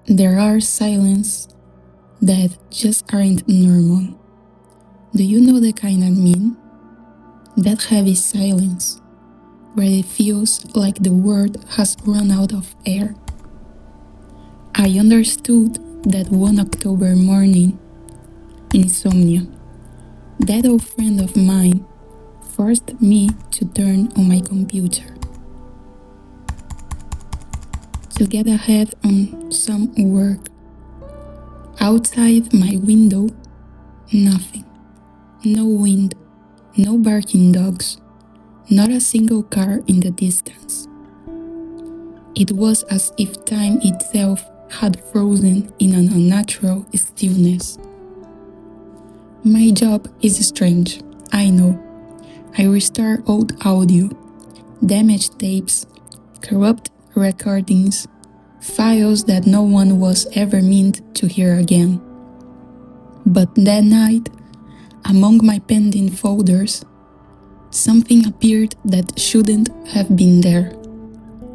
There are silences that just aren't normal. Do you know the kind I mean? That heavy silence, where it feels like the world has run out of air. I understood that one October morning, insomnia. That old friend of mine forced me to turn on my computer to get ahead on some work. Outside my window, nothing. No wind, no barking dogs, not a single car in the distance. It was as if time itself had frozen in an unnatural stillness. My job is strange, I know. I restore old audio, damaged tapes, corrupt recordings, files that no one was ever meant to hear again. But that night, among my pending folders, something appeared that shouldn't have been there.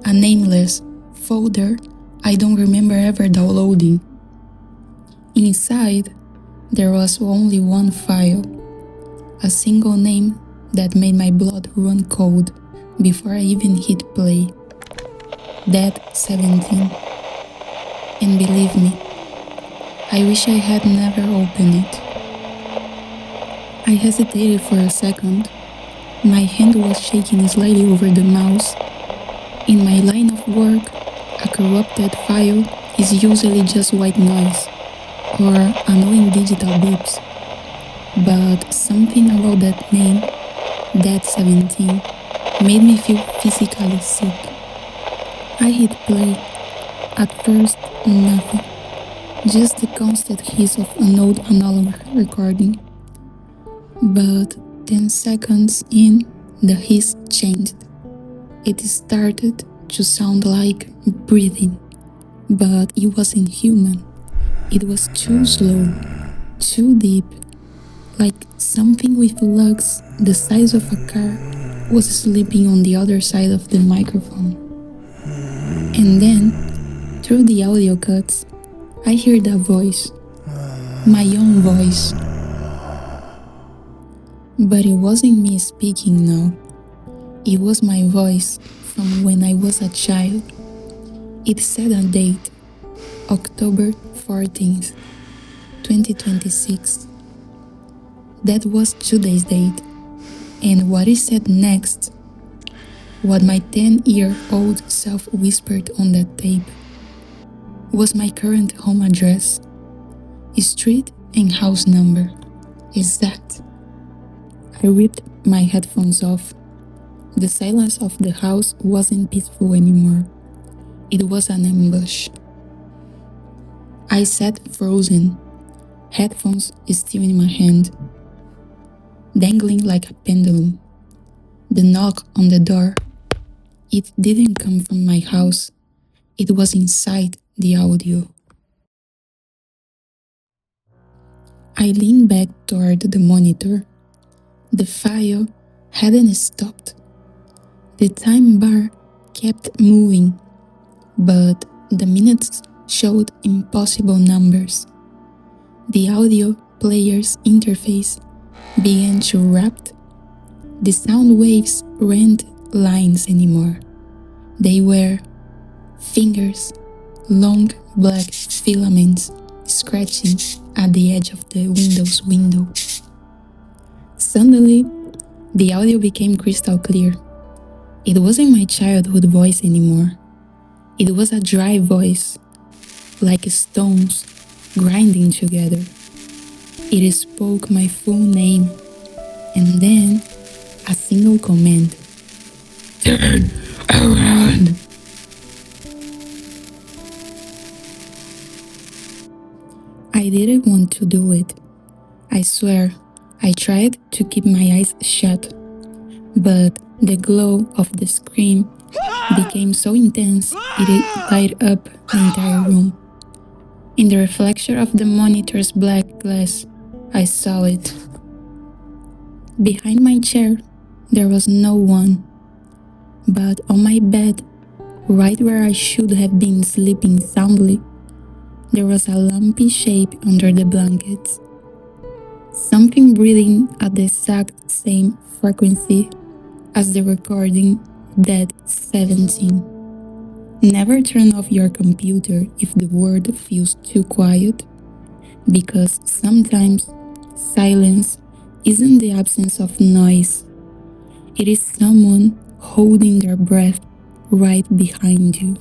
A nameless folder I don't remember ever downloading. Inside, there was only one file, a single name that made my blood run cold before I even hit play. Dead 17. And believe me, I wish I had never opened it. I hesitated for a second. My hand was shaking slightly over the mouse. In my line of work, a corrupted file is usually just white noise or annoying digital beeps. But something about that name, Dead 17, made me feel physically sick. I hit play. At first, nothing. Just the constant hiss of an old analog recording. But 10 seconds in, the hiss changed. It started to sound like breathing, but it wasn't human. It was too slow, too deep, like something with lungs the size of a car was sleeping on the other side of the microphone. And then, through the audio cuts, I heard a voice, my own voice. But it wasn't me speaking now. It was my voice from when I was a child. It said a date, October 14th, 2026. That was today's date. And what it said next, what my 10-year-old self whispered on that tape, was my current home address, street and house number, exact. I ripped my headphones off. The silence of the house wasn't peaceful anymore. It was an ambush. I sat frozen, headphones still in my hand, dangling like a pendulum. The knock on the door, it didn't come from my house. It was inside the audio. I leaned back toward the monitor. The file hadn't stopped. The time bar kept moving, but the minutes showed impossible numbers. The audio player's interface began to wrap. The sound waves weren't lines anymore. They were fingers, long black filaments scratching at the edge of the Windows window. Suddenly, the audio became crystal clear. It wasn't my childhood voice anymore. It was a dry voice, like stones grinding together. It spoke my full name, and then a single command. Turn around! I didn't want to do it. I swear, I tried to keep my eyes shut, but the glow of the screen became so intense it lighted up the entire room. In the reflection of the monitor's black glass, I saw it. Behind my chair, there was no one, but on my bed, right where I should have been sleeping soundly, There was a lumpy shape under the blankets. Something breathing at the exact same frequency as the recording Dead 17. Never turn off your computer if the world feels too quiet, because sometimes silence isn't the absence of noise, it is someone holding their breath right behind you.